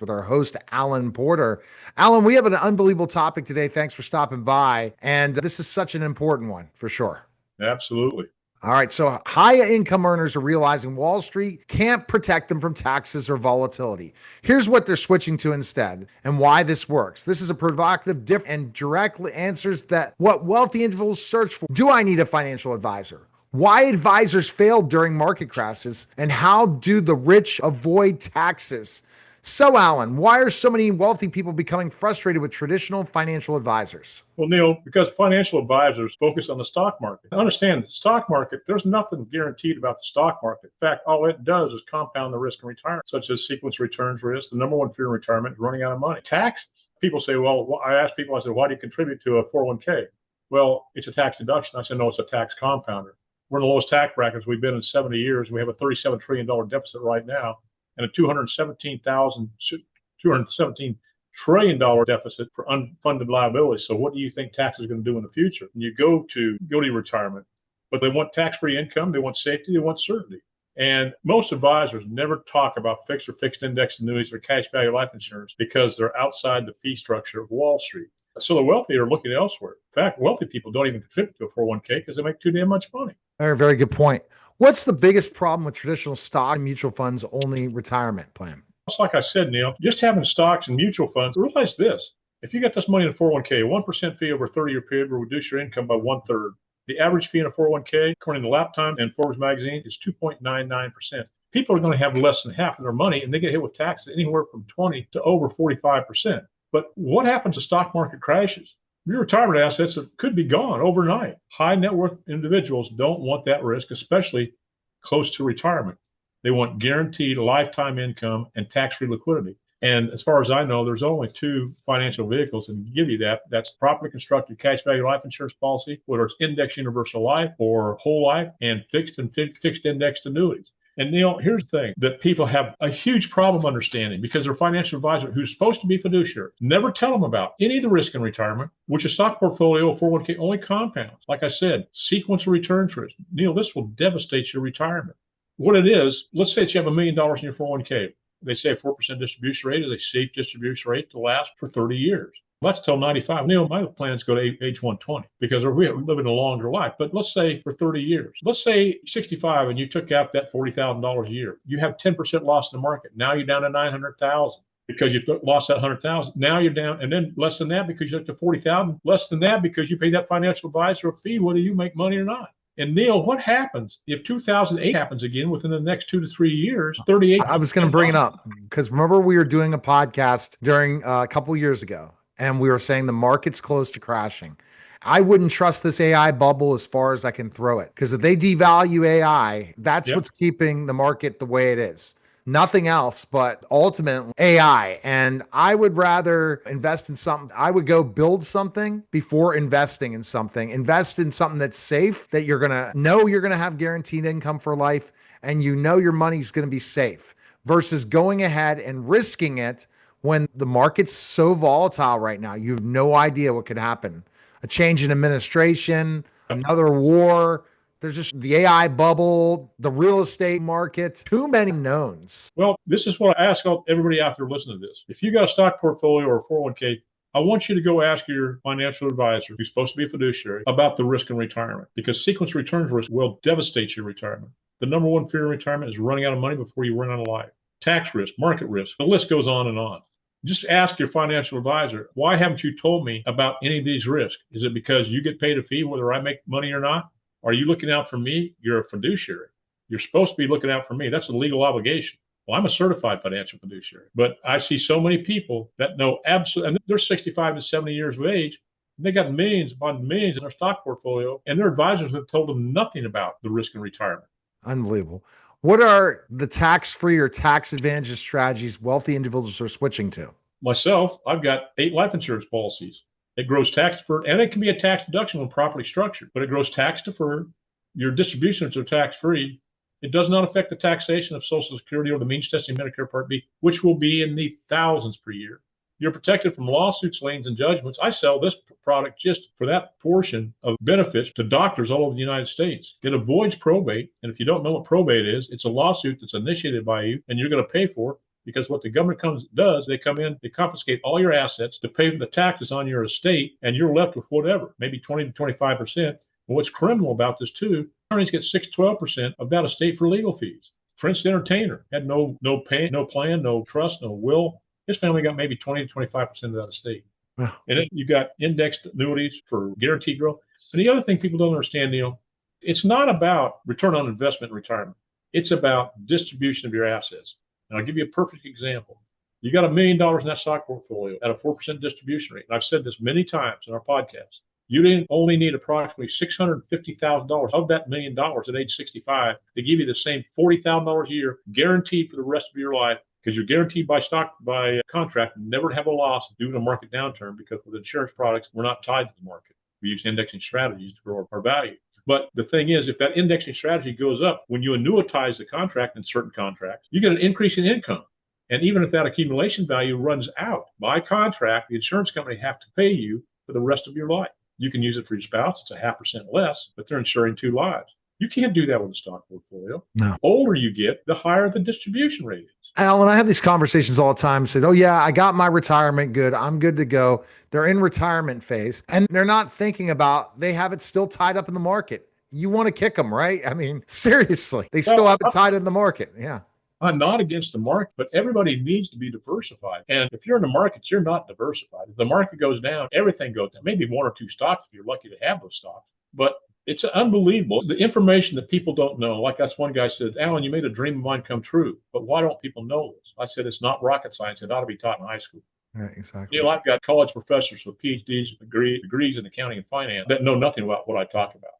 with our host, Alan Porter. Alan, we have an unbelievable topic today. Thanks for stopping by. And this is such an important one for sure. Absolutely. All right. So high income earners are realizing Wall Street can't protect them from taxes or volatility. Here's what they're switching to instead and why this works. This is a provocative, different, and directly answers that what wealthy individuals search for. Do I need a financial advisor? Why advisors failed during market crashes, and how do the rich avoid taxes? So, Alan, why are so many wealthy people becoming frustrated with traditional financial advisors? Well, Neil, because financial advisors focus on the stock market. Understand the stock market, there's nothing guaranteed about the stock market. In fact, all it does is compound the risk in retirement, such as sequence returns risk. The number one fear in retirement is running out of money. Taxes. People say, well, I ask people, I said, why do you contribute to a 401k? Well, it's a tax deduction. I said, no, it's a tax compounder. We're in the lowest tax brackets we've been in 70 years. We have a $37 trillion deficit right now and a $217 trillion deficit for unfunded liabilities. So what do you think taxes are going to do in the future? And you go to your retirement, but they want tax-free income, they want safety, they want certainty. And most advisors never talk about fixed or fixed index annuities or cash value life insurance because they're outside the fee structure of Wall Street. So the wealthy are looking elsewhere. In fact, wealthy people don't even contribute to a 401k because they make too damn much money. Very, very good point. What's the biggest problem with traditional stock and mutual funds only retirement plan? It's like I said, Neil, just having stocks and mutual funds, realize this. If you get this money in a 401k, a 1% fee over a 30-year period will reduce your income by 1/3. The average fee in a 401k, according to Laptime and Forbes magazine, is 2.99%. People are going to have less than half of their money, and they get hit with taxes anywhere from 20 to over 45%. But what happens if stock market crashes? Your retirement assets could be gone overnight. High net worth individuals don't want that risk, especially close to retirement. They want guaranteed lifetime income and tax-free liquidity. And as far as I know, there's only two financial vehicles that can give you that. That's properly constructed cash value life insurance policy, whether it's index universal life or whole life, and fixed indexed annuities. And Neil, here's the thing that people have a huge problem understanding because their financial advisor, who's supposed to be fiduciary, never tell them about any of the risk in retirement, which a stock portfolio or 401k only compounds. Like I said, sequence of returns risk. Neil, this will devastate your retirement. What it is, let's say that you have $1 million in your 401k. They say a 4% distribution rate is a safe distribution rate to last for 30 years. Let's till 95. Neil, my plans go to age 120 because we're living a longer life. But let's say for 30 years. Let's say 65 and you took out that $40,000 a year. You have 10% loss in the market. Now you're down to 900,000 because you lost that 100,000. Now you're down, and then less than that because you're up to 40,000. Less than that because you pay that financial advisor a fee whether you make money or not. And Neil, what happens if 2008 happens again within the next 2 to 3 years? 38. I was going to bring it up because remember we were doing a podcast during a couple years ago, and we were saying the market's close to crashing. I wouldn't trust this AI bubble as far as I can throw it because if they devalue AI, that's what's keeping the market the way it is. Nothing else, but ultimately AI. And I would rather invest in something. I would go build something before investing in something. Invest in something that's safe, that you're going to know you're going to have guaranteed income for life, and you know your money's going to be safe versus going ahead and risking it when the market's so volatile right now. You have no idea what could happen. A change in administration, another war. There's just the AI bubble, the real estate market, too many knowns. Well, this is what I ask everybody out there listening to this. If you got a stock portfolio or a 401k, I want you to go ask your financial advisor, who's supposed to be a fiduciary, about the risk in retirement because sequence returns risk will devastate your retirement. The number one fear in retirement is running out of money before you run out of life. Tax risk, market risk, the list goes on and on. Just ask your financial advisor, why haven't you told me about any of these risks? Is it because you get paid a fee whether I make money or not? Are you looking out for me? You're a fiduciary. You're supposed to be looking out for me. That's a legal obligation. Well, I'm a certified financial fiduciary, but I see so many people that know absolutely, and they're 65 to 70 years of age. They got millions upon millions in their stock portfolio, and their advisors have told them nothing about the risk in retirement. Unbelievable. What are the tax-free or tax advantage strategies wealthy individuals are switching to? Myself, I've got 8 life insurance policies. It grows tax deferred, and it can be a tax deduction when properly structured, but it grows tax deferred. Your distributions are tax free. It does not affect the taxation of Social Security or the means testing Medicare Part B, which will be in the thousands per year. You're protected from lawsuits, liens, and judgments. I sell this product just for that portion of benefits to doctors all over the United States. It avoids probate. And if you don't know what probate is, it's a lawsuit that's initiated by you and you're going to pay for. because what the government does, they come in, they confiscate all your assets to pay for the taxes on your estate, and you're left with whatever, maybe 20 to 25%. And what's criminal about this too, attorneys get 6 to 12% of that estate for legal fees. Prince the Entertainer had no pay, no plan, no trust, no will. His family got maybe 20 to 25% of that estate. Wow. And then you got indexed annuities for guaranteed growth. And the other thing people don't understand, Neil, it's not about return on investment in retirement. It's about distribution of your assets. And I'll give you a perfect example. You got $1 million in that stock portfolio at a 4% distribution rate. And I've said this many times in our podcast. You didn't only need approximately $650,000 of that $1 million at age 65 to give you the same $40,000 a year guaranteed for the rest of your life, because you're guaranteed by contract never to have a loss due to a market downturn, because with insurance products, we're not tied to the market. We use indexing strategies to grow our value. But the thing is, if that indexing strategy goes up, when you annuitize the contract in certain contracts, you get an increase in income. And even if that accumulation value runs out, by contract, the insurance company have to pay you for the rest of your life. You can use it for your spouse. It's a 0.5% less, but they're insuring 2 lives. You can't do that with a stock portfolio. No. The older you get, the higher the distribution rate is. Alan, I have these conversations all the time. Said, "Oh yeah, I got my retirement good. I'm good to go." They're in retirement phase, and they're not thinking about they have it still tied up in the market. You want to kick them, right? I mean, seriously, they still have it tied in the market. Yeah. I'm not against the market, but everybody needs to be diversified. And if you're in the markets, you're not diversified. If the market goes down, everything goes down. Maybe 1 or 2 stocks if you're lucky to have those stocks. But it's unbelievable. The information that people don't know, like that's one guy said, "Alan, you made a dream of mine come true. But why don't people know this?" I said, "It's not rocket science. It ought to be taught in high school." Right, exactly. You know, I've got college professors with PhDs, degrees in accounting and finance that know nothing about what I talk about.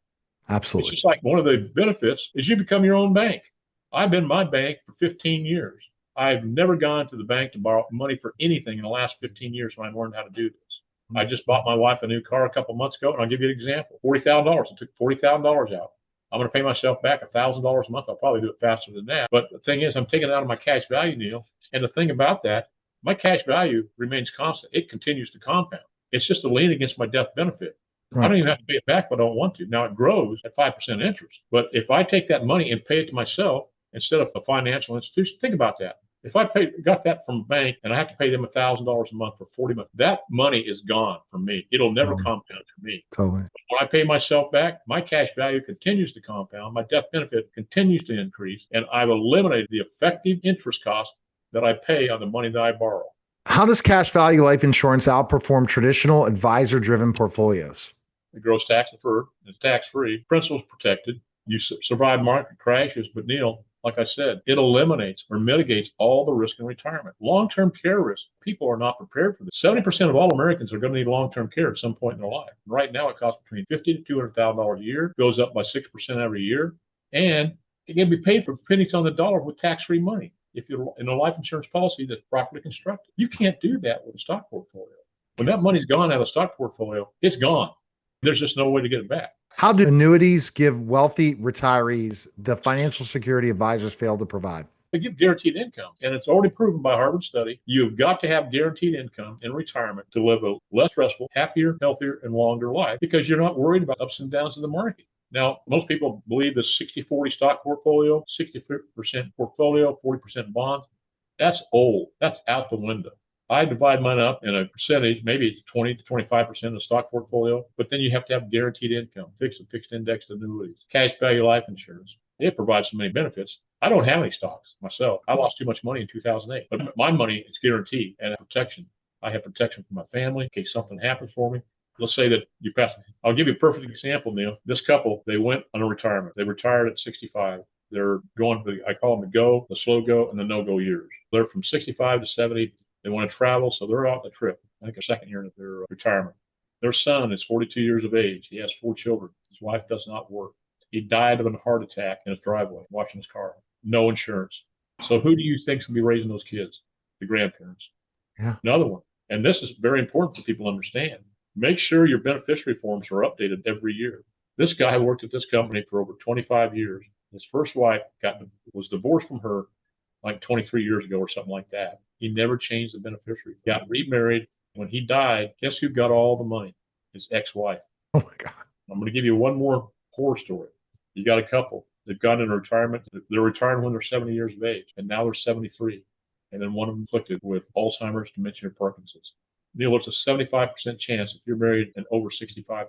Absolutely. It's just like one of the benefits is you become your own bank. I've been my bank for 15 years. I've never gone to the bank to borrow money for anything in the last 15 years when I learned how to do this. I just bought my wife a new car a couple months ago, and I'll give you an example. $40,000. I took $40,000 out. I'm going to pay myself back $1,000 a month. I'll probably do it faster than that. But the thing is, I'm taking it out of my cash value, Neil. And the thing about that, my cash value remains constant. It continues to compound. It's just a lien against my death benefit. Right. I don't even have to pay it back if I don't want to. Now it grows at 5% interest. But if I take that money and pay it to myself instead of a financial institution, think about that. If I got that from a bank and I have to pay them $1,000 a month for 40 months, that money is gone from me. It'll never compound for me. Totally. When I pay myself back, my cash value continues to compound. My death benefit continues to increase. And I've eliminated the effective interest cost that I pay on the money that I borrow. How does cash value life insurance outperform traditional advisor-driven portfolios? It grows tax deferred. It's tax-free. Principal's protected. You survive market crashes, but Neil, like I said, it eliminates or mitigates all the risk in retirement. Long-term care risk, people are not prepared for this. 70% of all Americans are going to need long-term care at some point in their life. Right now, it costs between $50,000 to $200,000 a year, goes up by 6% every year, and it can be paid for pennies on the dollar with tax-free money if you're in a life insurance policy that's properly constructed. You can't do that with a stock portfolio. When that money's gone out of a stock portfolio, it's gone. There's just no way to get it back. How do annuities give wealthy retirees the financial security advisors fail to provide? They give guaranteed income. And it's already proven by Harvard study, you've got to have guaranteed income in retirement to live a less stressful, happier, healthier, and longer life, because you're not worried about ups and downs of the market. Now, most people believe the 60-40 stock portfolio, 60% portfolio, 40% bonds. That's old. That's out the window. I divide mine up in a percentage, maybe it's 20 to 25% of the stock portfolio, but then you have to have guaranteed income, fixed and fixed indexed annuities, cash value life insurance. It provides so many benefits. I don't have any stocks myself. I lost too much money in 2008, but my money is guaranteed and protection. I have protection for my family in case something happens for me. Let's say that you pass. I'll give you a perfect example, Neil. This couple, they went on a retirement. They retired at 65. They're going to I call them the go, the slow go, and the no-go years. They're from 65 to 70. They want to travel, so they're out on a trip. I think a second year of their retirement. Their son is 42 years of age. He has 4 children. His wife does not work. He died of a heart attack in his driveway, washing his car. No insurance. So who do you think is going to be raising those kids? The grandparents. Yeah. Another one. And this is very important for people to understand. Make sure your beneficiary forms are updated every year. This guy worked at this company for over 25 years. His first wife was divorced from her like 23 years ago or something like that. He never changed the beneficiary. He got remarried. When he died, guess who got all the money? His ex-wife. Oh my God. I'm going to give you one more horror story. You got a couple. They've gone into retirement. They're retiring when they're 70 years of age, and now they're 73. and then one afflicted with Alzheimer's, dementia, or Parkinson's. Neil, there's a 75% chance if you're married and over 65,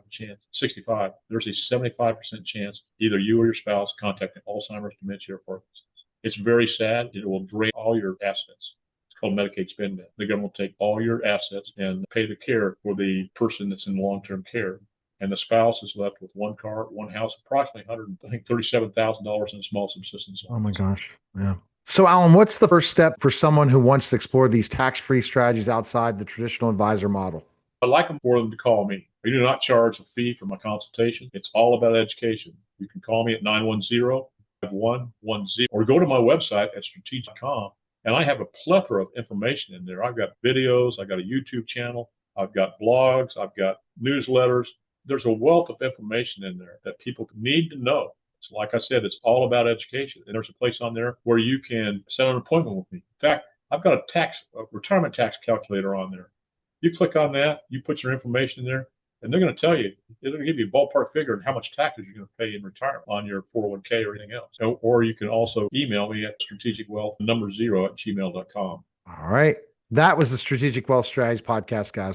there's a 75% chance either you or your spouse contacting Alzheimer's, dementia, or Parkinson's. It's very sad. It will drain all your assets. It's called Medicaid spend down. The government will take all your assets and pay the care for the person that's in long-term care. And the spouse is left with one car, one house, approximately $137,000 in small subsistence loans. Oh my gosh. Yeah. So, Alan, what's the first step for someone who wants to explore these tax-free strategies outside the traditional advisor model? I'd like for them to call me. We do not charge a fee for my consultation. It's all about education. You can call me at 910-5110 or go to my website at strategist.com. And I have a plethora of information in there. I've got videos, I've got a YouTube channel, I've got blogs, I've got newsletters. There's a wealth of information in there that people need to know. So like I said, it's all about education. And there's a place on there where you can set an appointment with me. In fact, I've got a retirement tax calculator on there. You click on that, you put your information in there, and they're going to tell you, they're going to give you a ballpark figure on how much taxes you're going to pay in retirement on your 401k or anything else. Or you can also email me at strategicwealth0@gmail.com. All right. That was the Strategic Wealth Strategies podcast, guys.